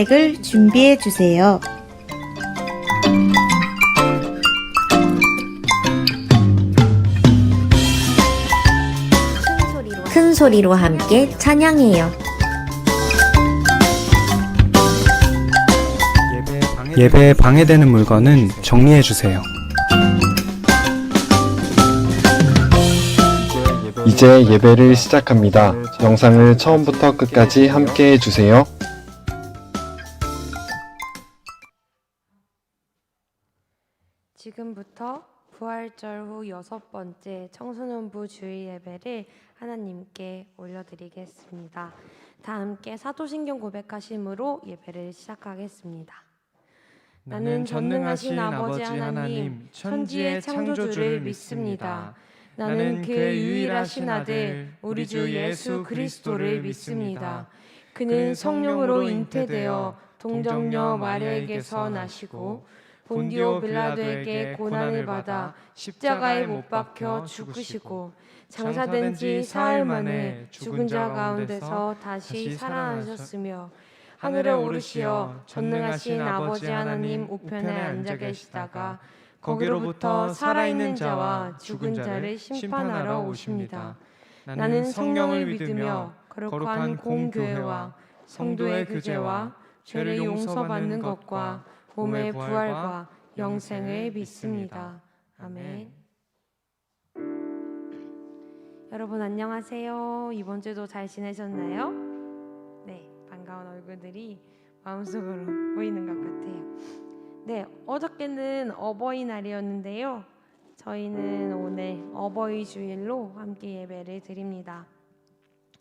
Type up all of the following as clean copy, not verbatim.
책을 준비해 주세요. 큰 소리로 함께 찬양해요. 예배에 방해되는 물건은 정리해 주세요. 이제 예배를 시작합니다. 영상을 처음부터 끝까지 함께 해주세요. 지금부터 부활절 후 6번째 청소년부 주일 예배를 하나님께 올려드리겠습니다. 다 함께 사도신경 고백하심으로 예배를 시작하겠습니다. 나는 전능하신 아버지 하나님, 천지의 창조주를 믿습니다. 나는 그의 유일하신 아들, 우리 주 예수 그리스도를 믿습니다. 그는 성령으로 잉태되어 동정녀 마리아에게서 나시고 본디오 빌라도에게 고난을 받아 십자가에 못 박혀 죽으시고 장사된 지 사흘 만에 죽은 자 가운데서 다시 살아나셨으며 하늘에 오르시어 전능하신 아버지 하나님 우편에 앉아 계시다가 거기로부터 살아있는 자와 죽은 자를 심판하러 오십니다. 나는 성령을 믿으며 거룩한 공교회와 성도의 교제와 죄를 용서받는 것과 몸의 부활과 영생을 믿습니다. 아멘. 여러분 안녕하세요. 이번 주도 잘 지내셨나요? 네, 반가운 얼굴들이 마음속으로 보이는 것 같아요. 네, 어저께는 어버이날이었는데요. 저희는 오늘 어버이 주일로 함께 예배를 드립니다.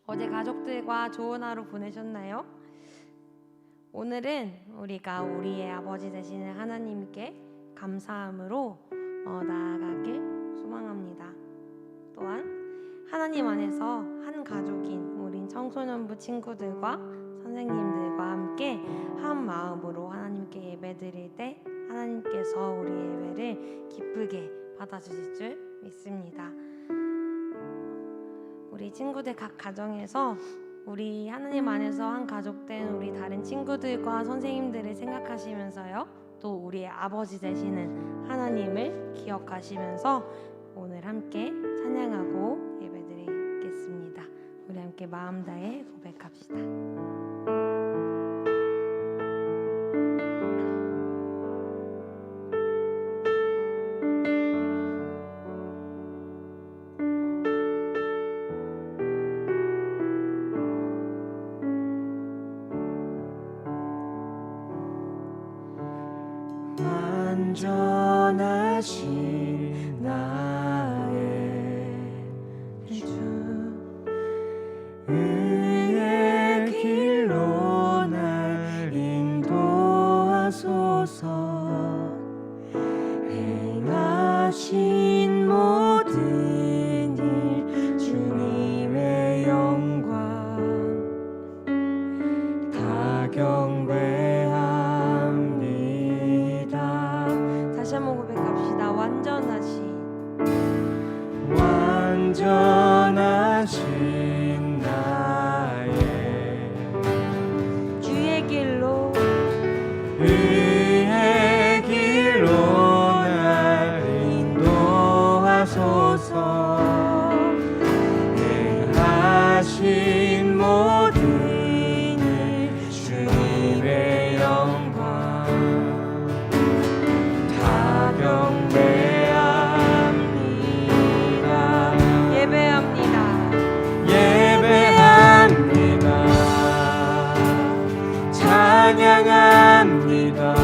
어제 가족들과 좋은 하루 보내셨나요? 오늘은 우리가 우리의 아버지 되시는 하나님께 감사함으로 나아가길 소망합니다. 또한 하나님 안에서 한 가족인 우리 청소년부 친구들과 선생님들과 함께 한 마음으로 하나님께 예배드릴 때 하나님께서 우리의 예배를 기쁘게 받아주실 줄 믿습니다. 우리 친구들 각 가정에서 우리 하나님 안에서 한 가족된 우리 다른 친구들과 선생님들을 생각하시면서요, 또 우리의 아버지 되시는 하나님을 기억하시면서 오늘 함께 찬양하고 예배드리겠습니다. 우리 함께 마음 다해 고백합시다. 완전하신 나의 주, 의의 길로 날 인도하소서. 행하신 모든 일 주님의 영광 다 경배합니다. 다시 한번 고백합시다. 완전하신 나의 주의 길로 의의 길로 날 인도하소서. 행하신 모든 일 주님의 영광 다 경배합니다. 예배합니다. 찬양합니다.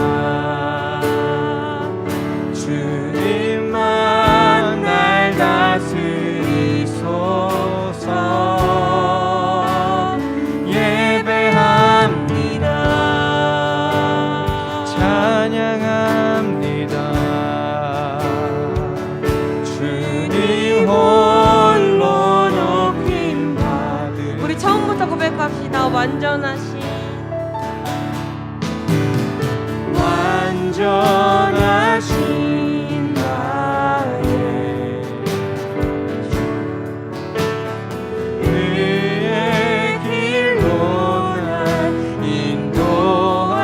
주님만 날 다스리소서. 예배합니다. 찬양합니다. 주님 홀로 높임 받으. 우리 처음부터 고백합시다. 완전하신 나의 주, 의의 길로 날 인도하소서.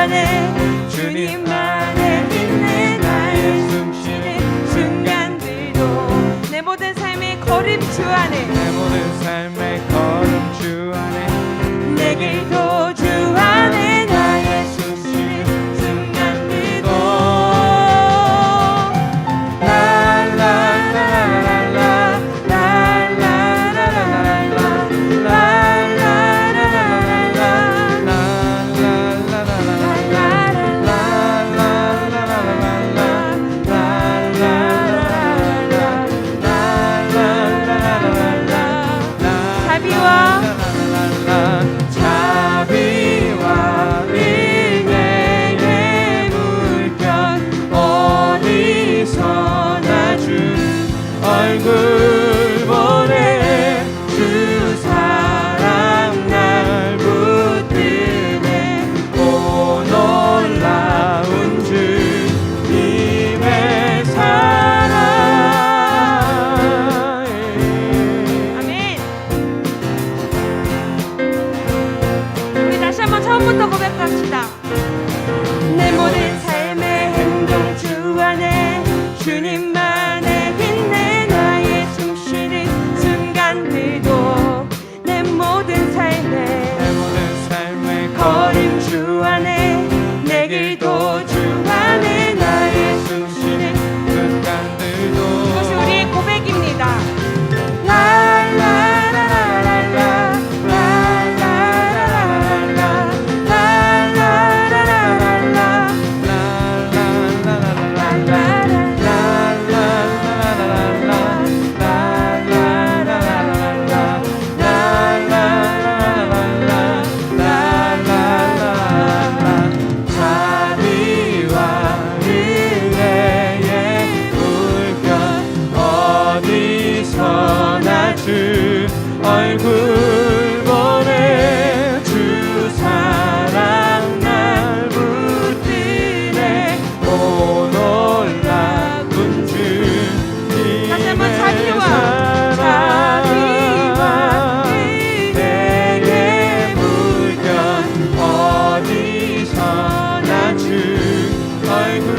안에 주님 안에 있네. 나의 숨쉬는 순간들도 내 모든 삶의 걸음 주 안에 내 모든 삶의 걸음 주 안에 내 길도 주 안에 나의 숨쉬는 순간들도 자비와 은혜의 물결 어디서나 주 얼굴 보내 주 사랑 날 붙드네. 오 놀라운 주님의 사랑. 아멘. 우리 다시 한번 처음부터 고백합시다. 내 모든 삶의 행동 주 안에 주님만의 있네. 나의 숨쉬는 순간들도 내 모든 삶의 걸음 주 안에 내 길도 주 안에 나의 숨쉬는 순간들도 이것이 우리의 고백입니다. 자비와 은혜의 물결 어디서나 주 얼굴 보내 주 사랑 날 붙드네. 오 놀라운 주님의 다시 한번 자비와 은혜의 물결 어디서나 주 얼굴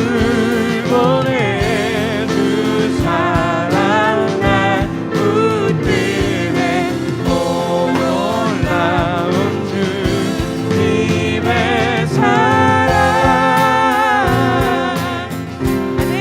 보내 주 사랑 날 붙드네. 오 놀라운 주님의 사랑. 아멘.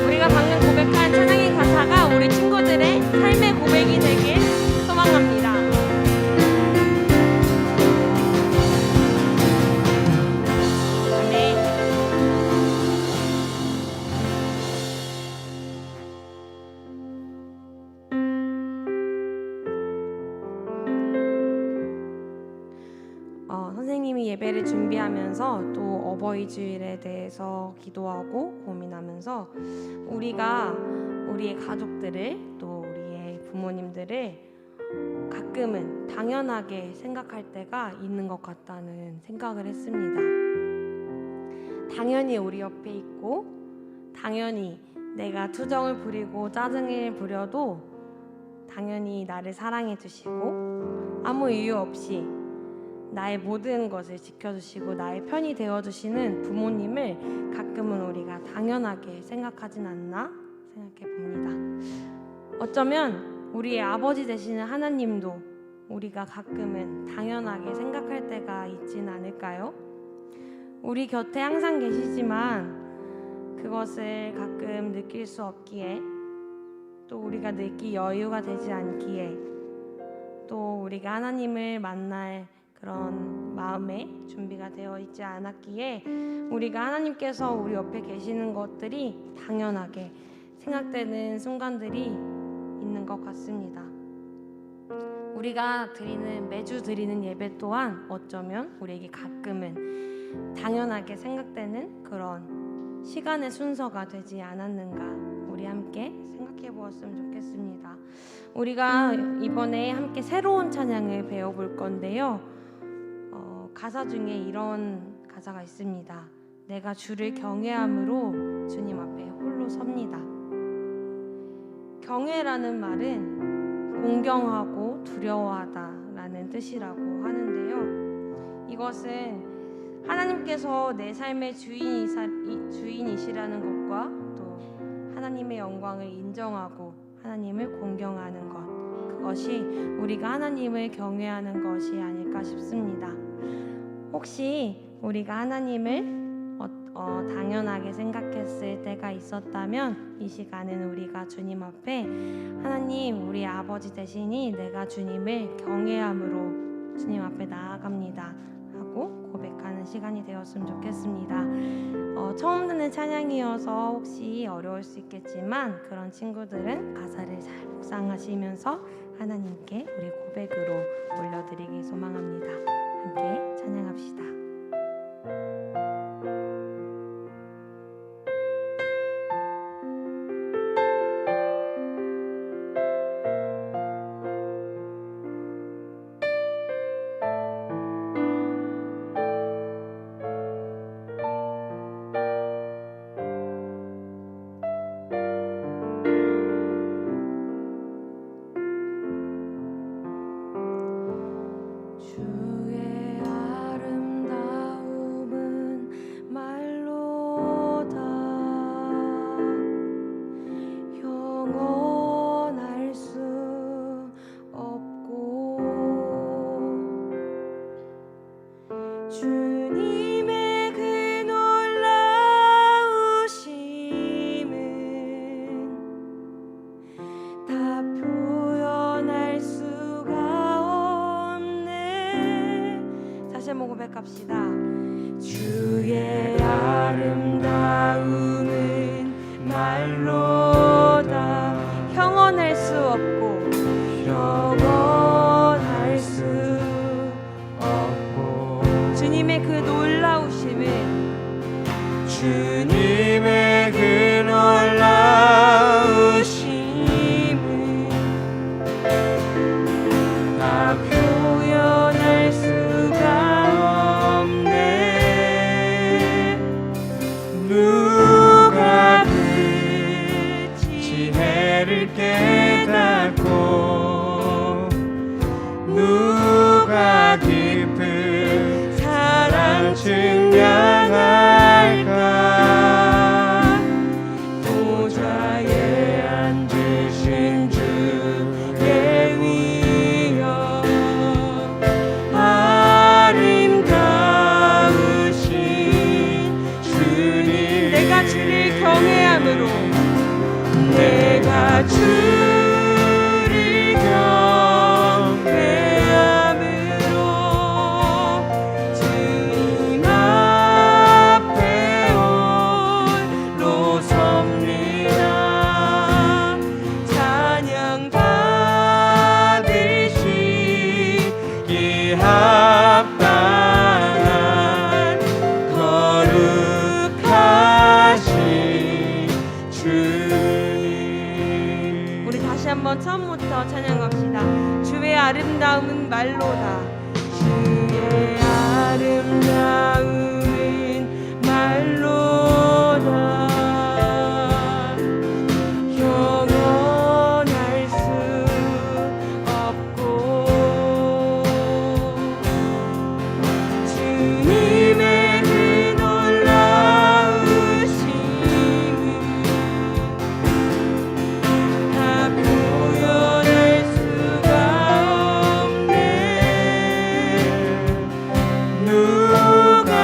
우리가 방금 고백한 찬양의 가사가 우리 친구들의 삶의 고백이 되길 소망합니다. 아멘. 선생님이 예배를 준비하면서 또 어버이 주일에 대해서 기도하고 고민하면서 우리가 우리의 가족들을 또 우리의 부모님들을 가끔은 당연하게 생각할 때가 있는 것 같다는 생각을 했습니다. 당연히 우리 옆에 있고 당연히 내가 투정을 부리고 짜증을 부려도 당연히 나를 사랑해 주시고 아무 이유 없이 나의 모든 것을 지켜주시고 나의 편이 되어주시는 부모님을 가끔은 우리가 당연하게 생각하진 않나 생각해 봅니다. 어쩌면 우리의 아버지 되시는 하나님도 우리가 가끔은 당연하게 생각할 때가 있진 않을까요? 우리 곁에 항상 계시지만 그것을 가끔 느낄 수 없기에 또 우리가 느낄 여유가 되지 않기에 또 우리가 하나님을 만날 그런 마음의 준비가 되어 있지 않았기에 우리가 하나님께서 우리 옆에 계시는 것들이 당연하게 생각되는 순간들이 있는 것 같습니다. 우리가 매주 드리는 예배 또한 어쩌면 우리에게 가끔은 당연하게 생각되는 그런 시간의 순서가 되지 않았는가 우리 함께 생각해 보았으면 좋겠습니다. 우리가 이번에 함께 새로운 찬양을 배워볼 건데요. 가사 중에 이런 가사가 있습니다. 내가 주를 경외함으로 주님 앞에 홀로 섭니다. 경외라는 말은 공경하고 두려워하다라는 뜻이라고 하는데요. 이것은 하나님께서 내 삶의 주인이시라는 것과 또 하나님의 영광을 인정하고 하나님을 공경하는 것, 그것이 우리가 하나님을 경외하는 것이 아닐까 싶습니다. 혹시 우리가 하나님을 당연하게 생각했을 때가 있었다면 이 시간은 우리가 주님 앞에 하나님, 우리 아버지 되시니 내가 주님을 경외함으로 주님 앞에 나아갑니다 하고 고백하는 시간이 되었으면 좋겠습니다. 처음 듣는 찬양이어서 혹시 어려울 수 있겠지만 그런 친구들은 가사를 잘 묵상하시면서 하나님께 우리 고백으로 올려드리기 소망합니다. 함께 찬양합시다. 주의 아름다움은 말로다 형언할 수 없고 주님의 그 놀라우심은 다 표현할 수가 없네. 다시 한번 고백합시다. 주의 아름다움은 말로다 형언할 수 없고 형언할 수 없고 주님의 그 놀라우심은 주님의 그 놀라우심은 다 표현할 수가 없네. 누가 그 지혜를 깨닫고 누가 깊은 사랑 증량할까. 보좌에 앉으신 주의 위엄 아름다우신 주님, 내가 주를 경외함으로 내가 주를 경외함으로 주님 앞에 홀로 섭니다. 찬양 받으시기 합당한 거룩하신 주님. 우리 다시 한번 처음부터 찬양합시다. 주의 아름다움은 말로다. 주의 아름다움은 말로다. 형언할 수 없고 주님의 그 놀라우심은 다 표현할 수가 없네. 누가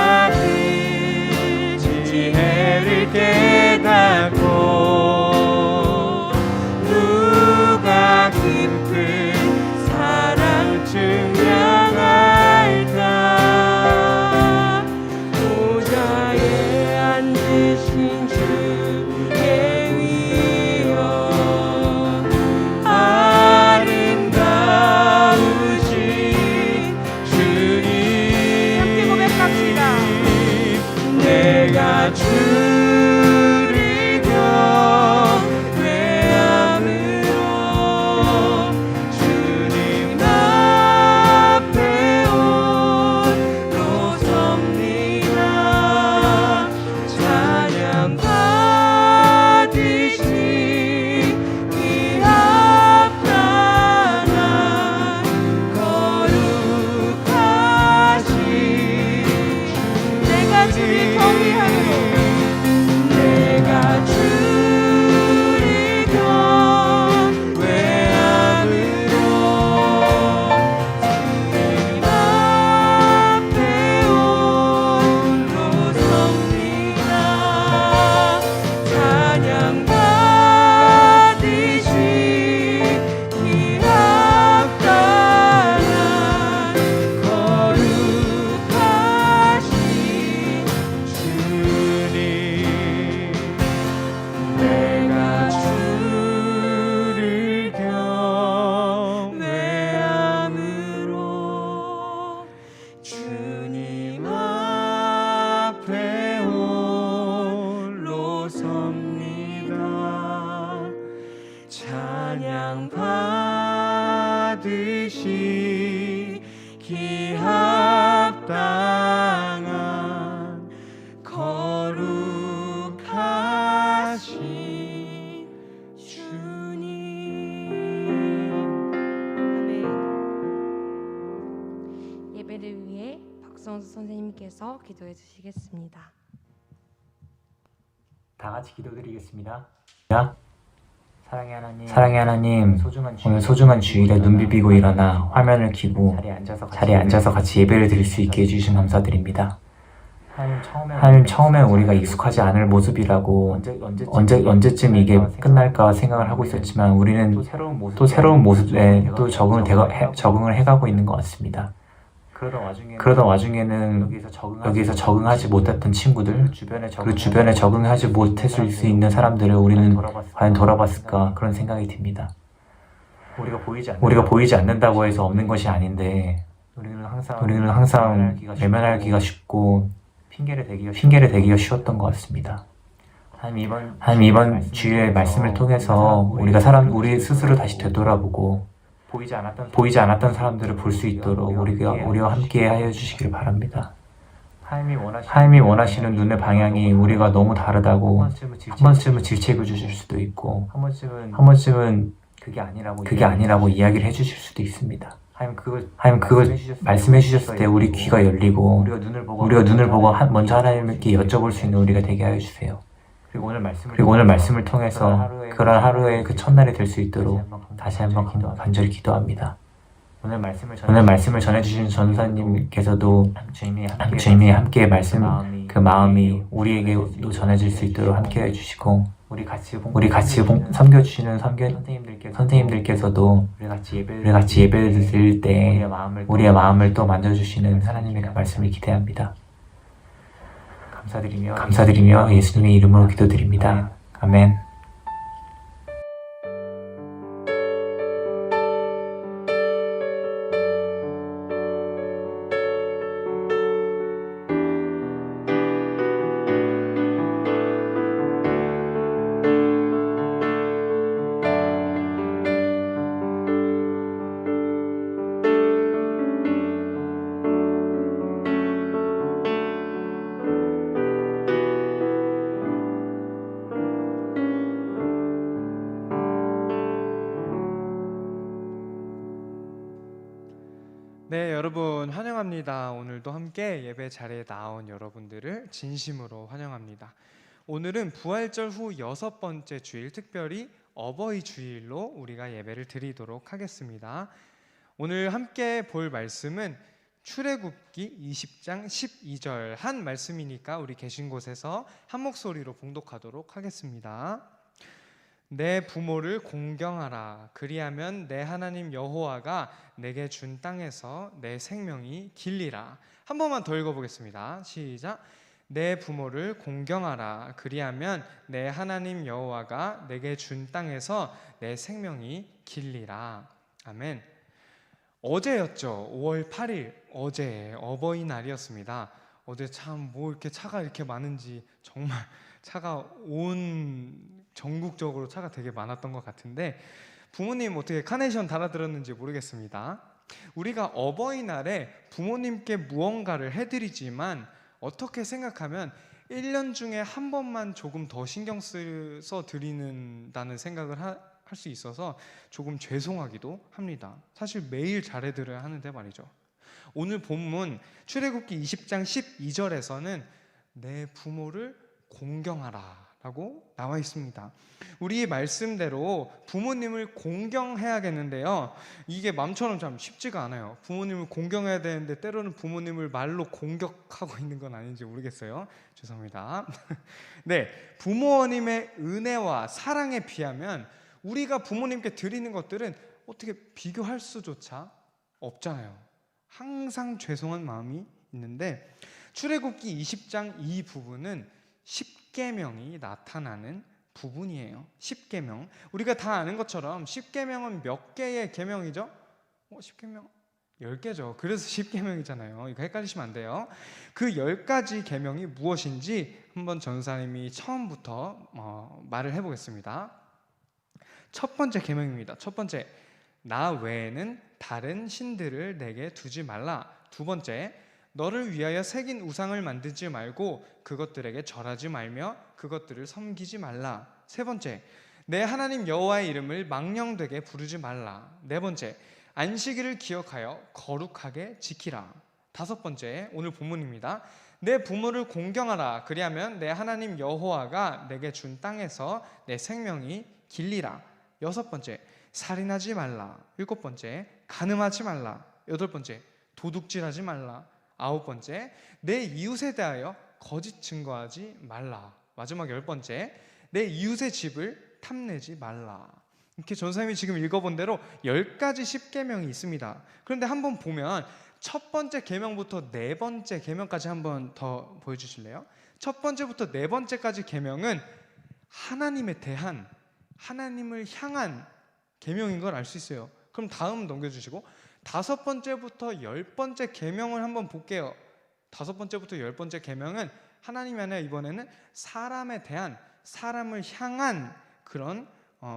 박성수 선생님께서 기도해 주시겠습니다. 다 같이 기도드리겠습니다. 사랑의 하나님, 오늘 소중한 주일에 눈 비비고 일어나 화면을 켜고 자리에 앉아서 같이 예배를 드릴 수 있게 해주신 감사드립니다. 하나님, 처음엔 우리가 익숙하지 않을 모습이라고 언제쯤 이게 끝날까 생각을 하고 있었지만 우리는 또 새로운 모습에 또 적응을 해가고 있는 것 같습니다. 그러던 와중에는 여기서 적응하지 못했던 친구들, 그리고 주변에 적응하지 못했을 수 있는 사람들을 우리는 과연 돌아봤을까 그런 생각이 듭니다. 우리가 보이지 않는다고 해서 없는 것이 아닌데 우리는 항상 외면하기가 쉽고 핑계를 대기가 쉬웠던 것 같습니다. 하나님, 이번 주일의 말씀을 통해서 우리 스스로 다시 되돌아보고 보이지 않았던 사람들을 볼 수 있도록 우리와 함께 하여 주시길 바랍니다. 하나님이 원하시는 눈의 방향이 우리가 너무 다르다고 한 번쯤은 질책을 주실 수도 있고 한 번쯤은 그게 아니라고 이야기를 해주실 수도 있습니다. 하나님 그걸 말씀해 주셨을 때 우리 귀가 열리고 우리가 눈을 보고 먼저 하나님께 여쭤볼 수 있는 우리가 되게 하여 주세요. 그리고 오늘 말씀을 통해서 그런 하루의 그 첫날이 될 수 있도록 다시 한번 간절히 기도합니다. 오늘 말씀을 전해주신 전사님께서도 주님이 함께 그 마음이 우리에게도 전해질 수 있도록 함께 해주시고 우리 같이 섬겨주시는 선생님들께서도 우리 같이 예배를 드릴 때 우리의 마음을 또 만져주시는 하나님의 그 말씀을 기대합니다. 감사드리며 예수님의 이름으로 기도드립니다. 아멘. 네, 여러분 환영합니다. 오늘도 함께 예배 자리에 나온 여러분들을 진심으로 환영합니다. 오늘은 부활절 후 6번째 주일, 특별히 어버이 주일로 우리가 예배를 드리도록 하겠습니다. 오늘 함께 볼 말씀은 출애굽기 20장 12절 한 말씀이니까 우리 계신 곳에서 한 목소리로 봉독하도록 하겠습니다. 내 부모를 공경하라. 그리하면 내 하나님 여호와가 내게 준 땅에서 내 생명이 길리라. 한 번만 더 읽어보겠습니다. 시작. 내 부모를 공경하라. 그리하면 내 하나님 여호와가 내게 준 땅에서 내 생명이 길리라. 아멘. 어제였죠. 5월 8일 어제 어버이날이었습니다. 어제 참 뭐 이렇게 차가 이렇게 많은지 정말 차가 온 전국적으로 차가 되게 많았던 것 같은데 부모님 어떻게 카네이션 달아드렸는지 모르겠습니다. 우리가 어버이날에 부모님께 무언가를 해드리지만 어떻게 생각하면 1년 중에 한 번만 조금 더 신경 써서 드리는다는 생각을 할 수 있어서 조금 죄송하기도 합니다. 사실 매일 잘해드려야 하는데 말이죠. 오늘 본문 출애굽기 20장 12절에서는 내 부모를 공경하라 라고 나와 있습니다. 우리 말씀대로 부모님을 공경해야겠는데요, 이게 마음처럼 참 쉽지가 않아요. 부모님을 공경해야 되는데 때로는 부모님을 말로 공격하고 있는 건 아닌지 모르겠어요. 죄송합니다. 네, 부모님의 은혜와 사랑에 비하면 우리가 부모님께 드리는 것들은 어떻게 비교할 수조차 없잖아요. 항상 죄송한 마음이 있는데 출애굽기 20장 이 부분은 10계명이 나타나는 부분이에요. 10계명. 우리가 다 아는 것처럼 10계명은 몇 개의 계명이죠? 10계명 10개죠. 그래서 10계명이잖아요. 이거 헷갈리시면 안 돼요. 그 10가지 계명이 무엇인지 한번 전사님이 처음부터 말을 해보겠습니다. 첫 번째 계명입니다. 첫 번째, 나 외에는 다른 신들을 내게 두지 말라. 두 번째, 너를 위하여 새긴 우상을 만들지 말고 그것들에게 절하지 말며 그것들을 섬기지 말라. 세 번째, 내 하나님 여호와의 이름을 망령되게 부르지 말라. 네 번째, 안식일을 기억하여 거룩하게 지키라. 다섯 번째, 오늘 본문입니다. 내 부모를 공경하라. 그리하면 내 하나님 여호와가 내게 준 땅에서 내 생명이 길리라. 여섯 번째, 살인하지 말라. 일곱 번째, 간음하지 말라. 여덟 번째, 도둑질하지 말라. 아홉 번째, 내 이웃에 대하여 거짓 증거하지 말라. 마지막 열 번째, 내 이웃의 집을 탐내지 말라. 이렇게 전사님이 지금 읽어본 대로 10가지 십계명이 있습니다. 그런데 한번 보면 첫 번째 계명부터 네 번째 계명까지 한번 더 보여주실래요? 첫 번째부터 네 번째까지 계명은 하나님에 대한, 하나님을 향한 계명인 걸 알 수 있어요. 그럼 다음 넘겨주시고 다섯 번째부터 열 번째 계명을 한번 볼게요. 다섯 번째부터 열 번째 계명은 하나님이 아니라 이번에는 사람에 대한, 사람을 향한 그런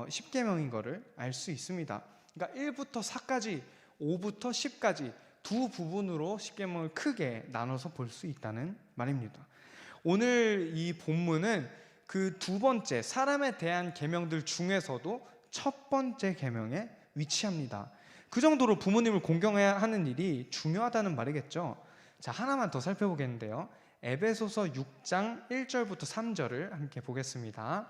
십계명인 거를 알 수 있습니다. 그러니까 1부터 4까지, 5부터 10까지 두 부분으로 십계명을 크게 나눠서 볼 수 있다는 말입니다. 오늘 이 본문은 그 두 번째 사람에 대한 계명들 중에서도 첫 번째 계명에 위치합니다. 그 정도로 부모님을 공경해야 하는 일이 중요하다는 말이겠죠. 자, 하나만 더 살펴보겠는데요. 에베소서 6장 1절부터 3절을 함께 보겠습니다.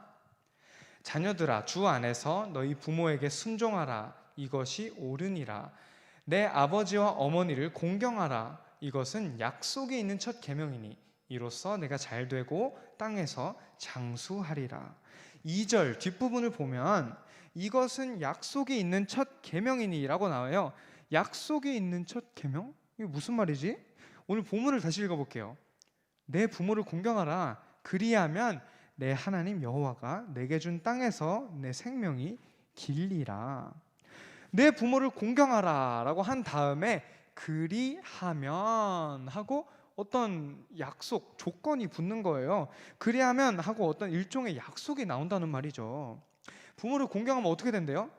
자녀들아, 주 안에서 너희 부모에게 순종하라. 이것이 옳으니라. 내 아버지와 어머니를 공경하라. 이것은 약속이 있는 첫 계명이니 이로써 내가 잘되고 땅에서 장수하리라. 2절 뒷부분을 보면 이것은 약속이 있는 첫 계명이니 라고 나와요. 약속이 있는 첫 계명? 이게 무슨 말이지? 오늘 본문을 다시 읽어볼게요. 내 부모를 공경하라. 그리하면 내 하나님 여호와가 내게 준 땅에서 내 생명이 길리라. 내 부모를 공경하라 라고 한 다음에 그리하면 하고 어떤 약속, 조건이 붙는 거예요. 그리하면 하고 어떤 일종의 약속이 나온다는 말이죠. 부모를 공경하면 어떻게 된대요?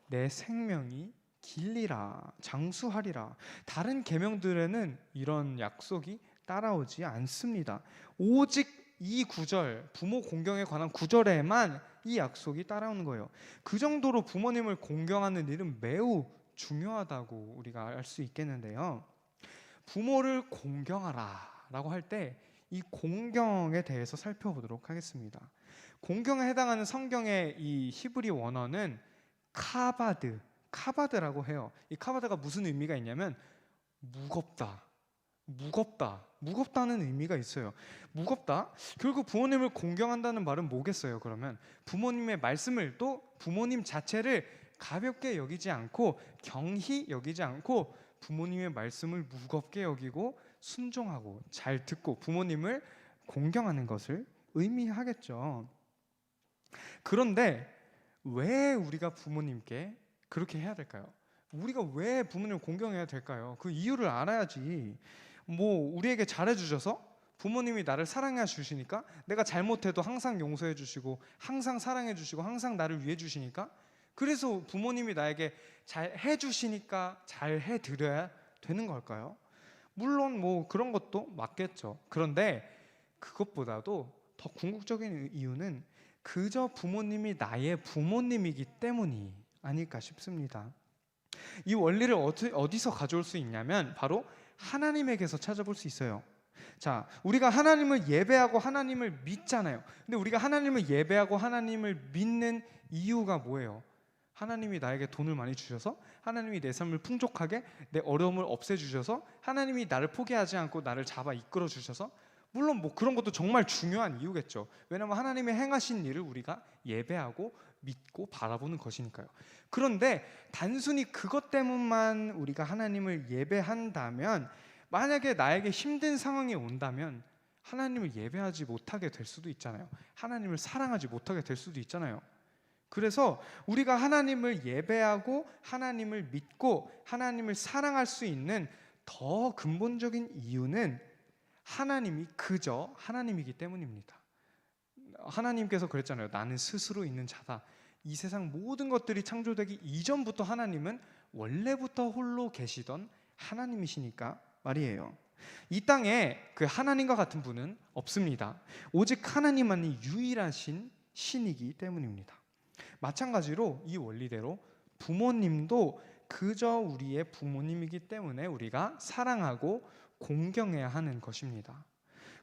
내 생명이 길리라, 장수하리라. 다른 계명들에는 이런 약속이 따라오지 않습니다. 오직 이 구절, 부모 공경에 관한 구절에만 이 약속이 따라오는 거예요. 그 정도로 부모님을 공경하는 일은 매우 중요하다고 우리가 알 수 있겠는데요. 부모를 공경하라 라고 할 때 이 공경에 대해서 살펴보도록 하겠습니다. 공경에 해당하는 성경의 이 히브리 원어는 카바드라고 해요. 이 카바드가 무슨 의미가 있냐면 무겁다는 의미가 있어요. 무겁다? 결국 부모님을 공경한다는 말은 뭐겠어요? 그러면 부모님의 말씀을, 또 부모님 자체를 가볍게 여기지 않고, 경히 여기지 않고 부모님의 말씀을 무겁게 여기고 순종하고 잘 듣고 부모님을 공경하는 것을 의미하겠죠. 그런데 왜 우리가 부모님께 그렇게 해야 될까요? 우리가 왜 부모님을 공경해야 될까요? 그 이유를 알아야지. 우리에게 잘해주셔서 부모님이 나를 사랑해 주시니까, 내가 잘못해도 항상 용서해 주시고 항상 사랑해 주시고 항상 나를 위해 주시니까, 그래서 부모님이 나에게 잘 해주시니까 잘 해드려야 되는 걸까요? 물론 그런 것도 맞겠죠. 그런데 그것보다도 더 궁극적인 이유는 그저 부모님이 나의 부모님이기 때문이 아닐까 싶습니다. 이 원리를 어디서 가져올 수 있냐면 바로 하나님에게서 찾아볼 수 있어요. 자, 우리가 하나님을 예배하고 하나님을 믿잖아요. 근데 우리가 하나님을 예배하고 하나님을 믿는 이유가 뭐예요? 하나님이 나에게 돈을 많이 주셔서, 하나님이 내 삶을 풍족하게, 내 어려움을 없애주셔서, 하나님이 나를 포기하지 않고 나를 잡아 이끌어 주셔서, 물론 그런 것도 정말 중요한 이유겠죠. 왜냐하면 하나님의 행하신 일을 우리가 예배하고 믿고 바라보는 것이니까요. 그런데 단순히 그것 때문만 우리가 하나님을 예배한다면, 만약에 나에게 힘든 상황이 온다면 하나님을 예배하지 못하게 될 수도 있잖아요. 하나님을 사랑하지 못하게 될 수도 있잖아요. 그래서 우리가 하나님을 예배하고 하나님을 믿고 하나님을 사랑할 수 있는 더 근본적인 이유는 하나님이 그저 하나님이기 때문입니다. 하나님께서 그랬잖아요. 나는 스스로 있는 자다. 이 세상 모든 것들이 창조되기 이전부터 하나님은 원래부터 홀로 계시던 하나님이시니까 말이에요. 이 땅에 그 하나님과 같은 분은 없습니다. 오직 하나님만이 유일하신 신이기 때문입니다. 마찬가지로 이 원리대로 부모님도 그저 우리의 부모님이기 때문에 우리가 사랑하고 공경해야 하는 것입니다.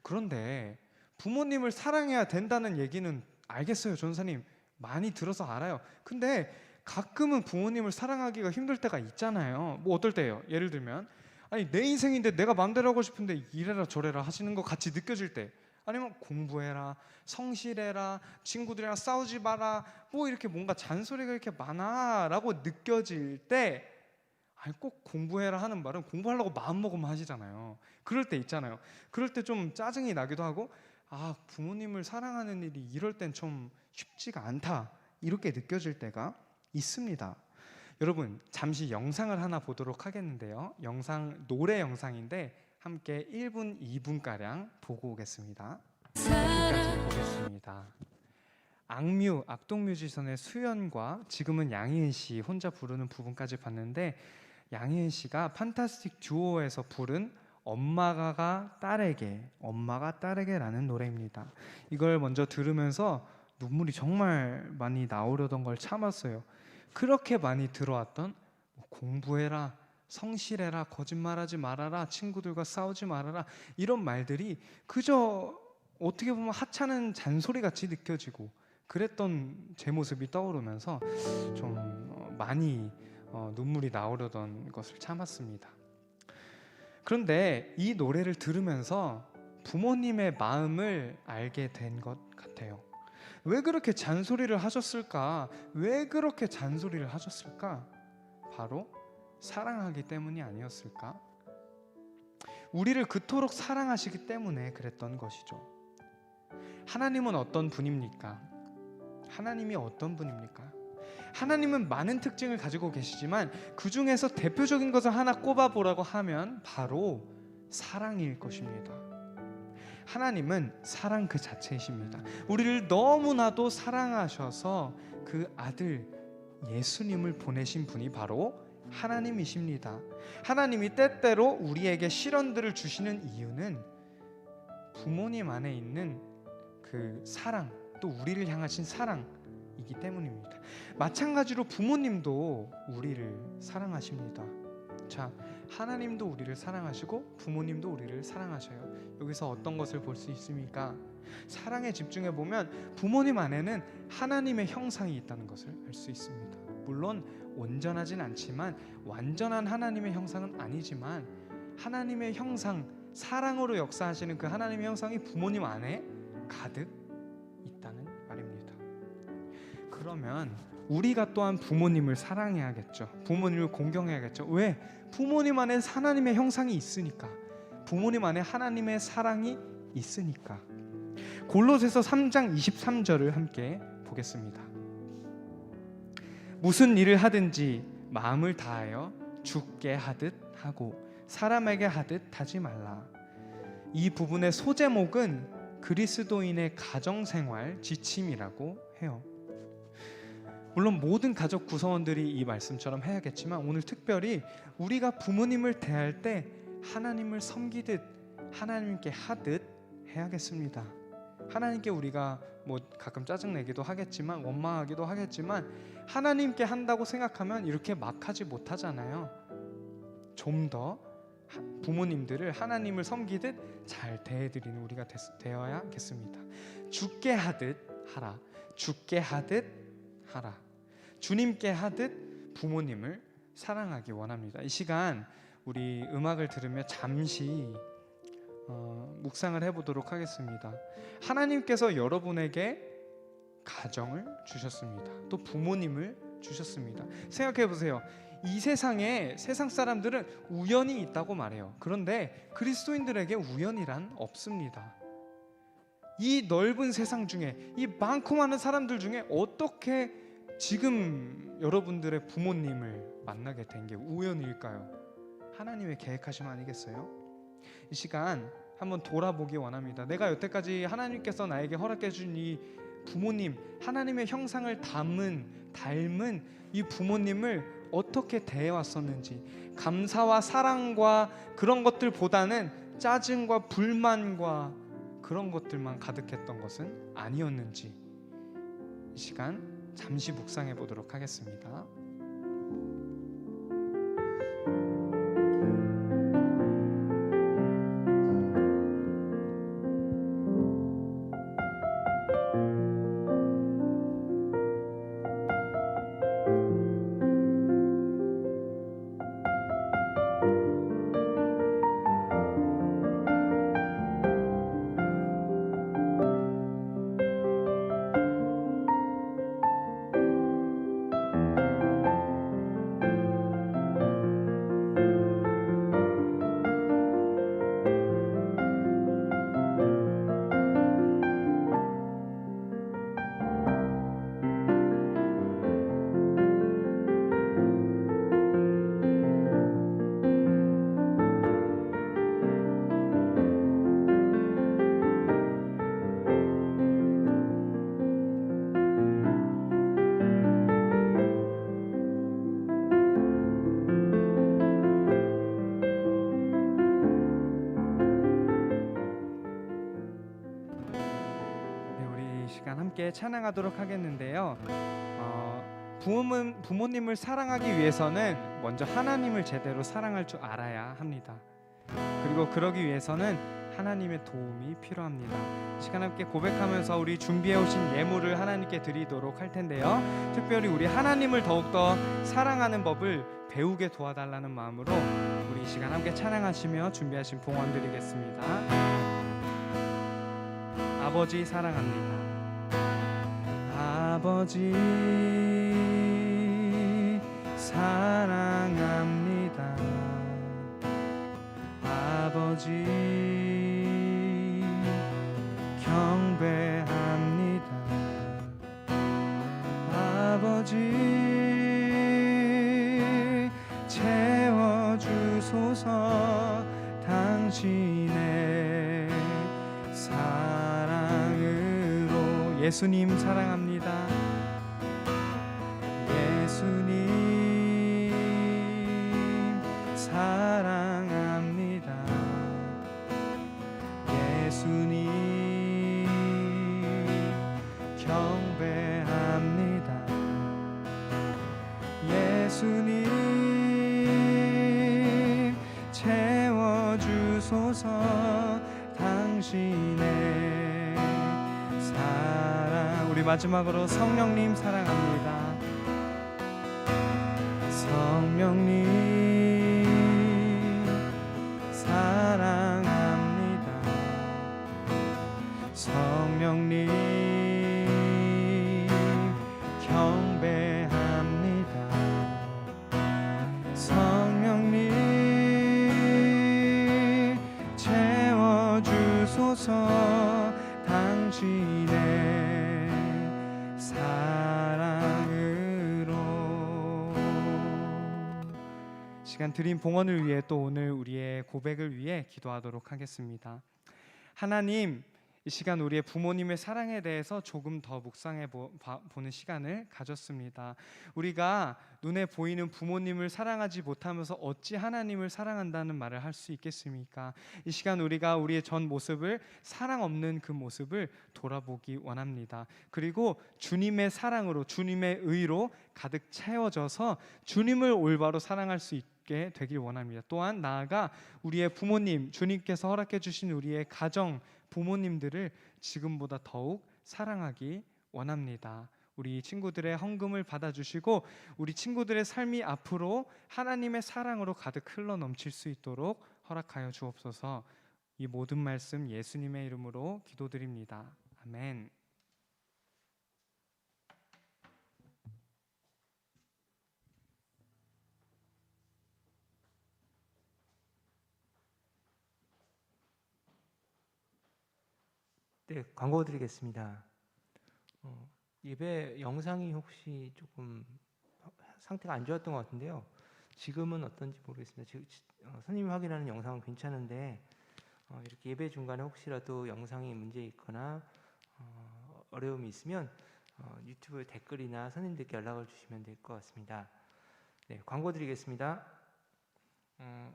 그런데 부모님을 사랑해야 된다는 얘기는 알겠어요, 전사님. 많이 들어서 알아요. 근데 가끔은 부모님을 사랑하기가 힘들 때가 있잖아요. 뭐 어떨 때예요? 예를 들면 아니 내 인생인데 내가 마음대로 하고 싶은데 이래라 저래라 하시는 거 같이 느껴질 때, 아니면 공부해라, 성실해라, 친구들이랑 싸우지 마라, 뭐 이렇게 뭔가 잔소리가 이렇게 많아 라고 느껴질 때, 아니 꼭 공부해라 하는 말은 공부하려고 마음먹으면 하시잖아요. 그럴 때 있잖아요. 그럴 때 좀 짜증이 나기도 하고, 아 부모님을 사랑하는 일이 이럴 땐 좀 쉽지가 않다 이렇게 느껴질 때가 있습니다. 여러분 잠시 영상을 하나 보도록 하겠는데요. 노래 영상인데 함께 1분, 2분가량 보고 오겠습니다. 여기까지 보겠습니다. 악뮤, 악동뮤지션의 수연과 지금은 양희은 씨 혼자 부르는 부분까지 봤는데, 양희은 씨가 판타스틱 듀오에서 부른 엄마가 딸에게라는 노래입니다. 이걸 먼저 들으면서 눈물이 정말 많이 나오려던 걸 참았어요. 그렇게 많이 들어왔던 공부해라, 성실해라, 거짓말하지 말아라, 친구들과 싸우지 말아라, 이런 말들이 그저 어떻게 보면 하찮은 잔소리같이 느껴지고 그랬던 제 모습이 떠오르면서 좀 많이 눈물이 나오려던 것을 참았습니다. 그런데 이 노래를 들으면서 부모님의 마음을 알게 된 것 같아요. 왜 그렇게 잔소리를 하셨을까? 바로 사랑하기 때문이 아니었을까? 우리를 그토록 사랑하시기 때문에 그랬던 것이죠. 하나님은 어떤 분입니까? 하나님은 많은 특징을 가지고 계시지만 그 중에서 대표적인 것을 하나 꼽아보라고 하면 바로 사랑일 것입니다. 하나님은 사랑 그 자체이십니다. 우리를 너무나도 사랑하셔서 그 아들 예수님을 보내신 분이 바로 하나님이십니다. 하나님이 때때로 우리에게 시련들을 주시는 이유는 부모님 안에 있는 그 사랑, 또 우리를 향하신 사랑이기 때문입니다. 마찬가지로 부모님도 우리를 사랑하십니다. 자, 하나님도 우리를 사랑하시고 부모님도 우리를 사랑하셔요. 여기서 어떤 것을 볼 수 있습니까? 사랑에 집중해 보면 부모님 안에는 하나님의 형상이 있다는 것을 알 수 있습니다. 물론 온전하진 않지만, 완전한 하나님의 형상은 아니지만 하나님의 형상, 사랑으로 역사하시는 그 하나님의 형상이 부모님 안에 가득 있다는 말입니다. 그러면 우리가 또한 부모님을 사랑해야겠죠. 부모님을 공경해야겠죠. 왜? 부모님 안에 하나님의 형상이 있으니까, 부모님 안에 하나님의 사랑이 있으니까. 골로새서 3장 23절을 함께 보겠습니다. 무슨 일을 하든지 마음을 다하여 주께 하듯 하고 사람에게 하듯 하지 말라. 이 부분의 소제목은 그리스도인의 가정생활 지침이라고 해요. 물론 모든 가족 구성원들이 이 말씀처럼 해야겠지만, 오늘 특별히 우리가 부모님을 대할 때 하나님을 섬기듯 하나님께 하듯 해야겠습니다. 하나님께 우리가 뭐 가끔 짜증내기도 하겠지만, 원망하기도 하겠지만, 하나님께 한다고 생각하면 이렇게 막 하지 못하잖아요. 좀 더 부모님들을 하나님을 섬기듯 잘 대해드리는 우리가 되어야겠습니다. 주께 하듯 하라. 주께 하듯 하라. 주님께 하듯 부모님을 사랑하기 원합니다. 이 시간 우리 음악을 들으며 잠시 묵상을 해보도록 하겠습니다. 하나님께서 여러분에게 가정을 주셨습니다. 또 부모님을 주셨습니다. 생각해 보세요. 이 세상에 세상 사람들은 우연이 있다고 말해요. 그런데 그리스도인들에게 우연이란 없습니다. 이 넓은 세상 중에, 이 많고 많은 사람들 중에 어떻게 지금 여러분들의 부모님을 만나게 된 게 우연일까요? 하나님의 계획하심 아니겠어요? 이 시간 한번 돌아보기 원합니다. 내가 여태까지 하나님께서 나에게 허락해 준 이 부모님, 하나님의 형상을 닮은 이 부모님을 어떻게 대해왔었는지, 감사와 사랑과 그런 것들보다는 짜증과 불만과 그런 것들만 가득했던 것은 아니었는지, 이 시간 잠시 묵상해 보도록 하겠습니다. 함께 찬양하도록 하겠는데요. 부모님을 사랑하기 위해서는 먼저 하나님을 제대로 사랑할 줄 알아야 합니다. 그리고 그러기 위해서는 하나님의 도움이 필요합니다. 이 시간 함께 고백하면서 우리 준비해 오신 예물을 하나님께 드리도록 할 텐데요. 특별히 우리 하나님을 더욱더 사랑하는 법을 배우게 도와달라는 마음으로 우리 이 시간 함께 찬양하시며 준비하신 봉헌 드리겠습니다. 아버지 사랑합니다. 아버지 사랑합니다. 아버지 경배합니다. 아버지 채워주소서. 당신의 사랑으로. 예수님 사랑합니다. 예수님 사랑합니다. 예수님 경배합니다. 예수님 채워주소서. 당신의 사랑. 우리 마지막으로 성령님 사랑합니다. 성령님 사랑합니다. 성령님 경배합니다. 성령님 채워주소서. 당신의 사랑으로. 시간 드린 봉헌을 위해 또 오늘 우리의 고백을 위해 기도하도록 하겠습니다. 하나님, 이 시간 우리의 부모님의 사랑에 대해서 조금 더 묵상해 보는 시간을 가졌습니다. 우리가 눈에 보이는 부모님을 사랑하지 못하면서 어찌 하나님을 사랑한다는 말을 할 수 있겠습니까? 이 시간 우리가 우리의 전 모습을, 사랑 없는 그 모습을 돌아보기 원합니다. 그리고 주님의 사랑으로, 주님의 의로 가득 채워져서 주님을 올바로 사랑할 수 있게 되길 원합니다. 또한 나아가 우리의 부모님, 주님께서 허락해 주신 우리의 가정, 부모님들을 지금보다 더욱 사랑하기 원합니다. 우리 친구들의 헌금을 받아주시고 우리 친구들의 삶이 앞으로 하나님의 사랑으로 가득 흘러 넘칠 수 있도록 허락하여 주옵소서. 이 모든 말씀 예수님의 이름으로 기도드립니다. 아멘. 네, 광고 드리겠습니다. 예배 영상이 혹시 조금 상태가 안 좋았던 것 같은데요. 지금은 어떤지 모르겠습니다. 선생님이 확인하는 영상은 괜찮은데 이렇게 예배 중간에 혹시라도 영상이 문제 있거나 어려움이 있으면 유튜브 댓글이나 선생님들께 연락을 주시면 될 것 같습니다. 네, 광고 드리겠습니다.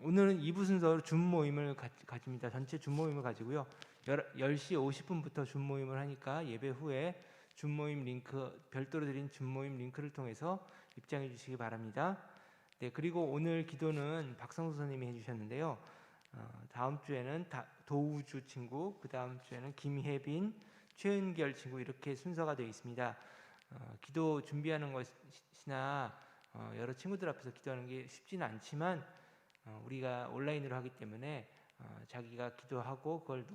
오늘은 2부 순서로 줌 모임을 가집니다. 전체 줌 모임을 가지고요. 10시 50분부터 줌 모임을 하니까 예배 후에 줌 모임 링크, 별도로 드린 줌 모임 링크를 통해서 입장해 주시기 바랍니다. 네, 그리고 오늘 기도는 박성수 선생님이 해주셨는데요. 다음 주에는 도우주 친구, 그 다음 주에는 김혜빈, 최은결 친구, 이렇게 순서가 되어 있습니다. 기도 준비하는 것이나 여러 친구들 앞에서 기도하는 게 쉽지는 않지만 우리가 온라인으로 하기 때문에 자기가 기도하고 그걸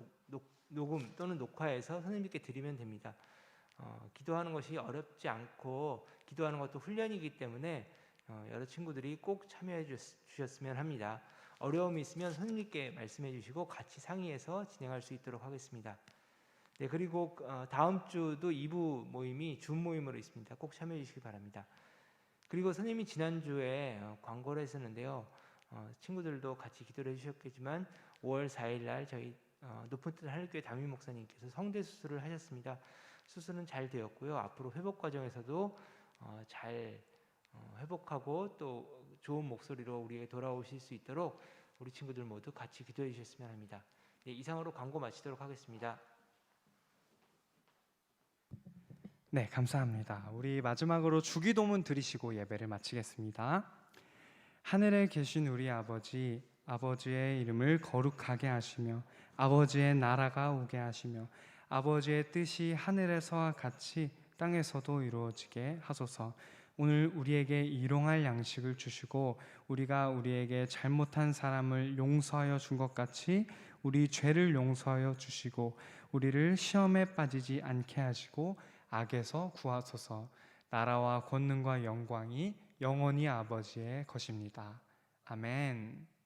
녹음 또는 녹화해서 선생님께 드리면 됩니다. 기도하는 것이 어렵지 않고 기도하는 것도 훈련이기 때문에 여러 친구들이 꼭 참여해 주셨으면 합니다. 어려움이 있으면 선생님께 말씀해 주시고 같이 상의해서 진행할 수 있도록 하겠습니다. 네, 그리고 다음 주도 2부 모임이 줌 모임으로 있습니다. 꼭 참여해 주시기 바랍니다. 그리고 선생님이 지난주에 광고를 했었는데요. 친구들도 같이 기도를 해주셨겠지만 5월 4일 날 저희 높은 뜻 하늘교회 담임 목사님께서 성대 수술을 하셨습니다. 수술은 잘 되었고요. 앞으로 회복 과정에서도 잘 회복하고 또 좋은 목소리로 우리에게 돌아오실 수 있도록 우리 친구들 모두 같이 기도해 주셨으면 합니다. 네, 이상으로 광고 마치도록 하겠습니다. 네, 감사합니다. 우리 마지막으로 주기도문 드리시고 예배를 마치겠습니다. 하늘에 계신 우리 아버지, 아버지의 이름을 거룩하게 하시며 아버지의 나라가 오게 하시며 아버지의 뜻이 하늘에서와 같이 땅에서도 이루어지게 하소서. 오늘 우리에게 일용할 양식을 주시고 우리가 우리에게 잘못한 사람을 용서하여 준 것 같이 우리 죄를 용서하여 주시고 우리를 시험에 빠지지 않게 하시고 악에서 구하소서. 나라와 권능과 영광이 영원히 아버지의 것입니다. 아멘.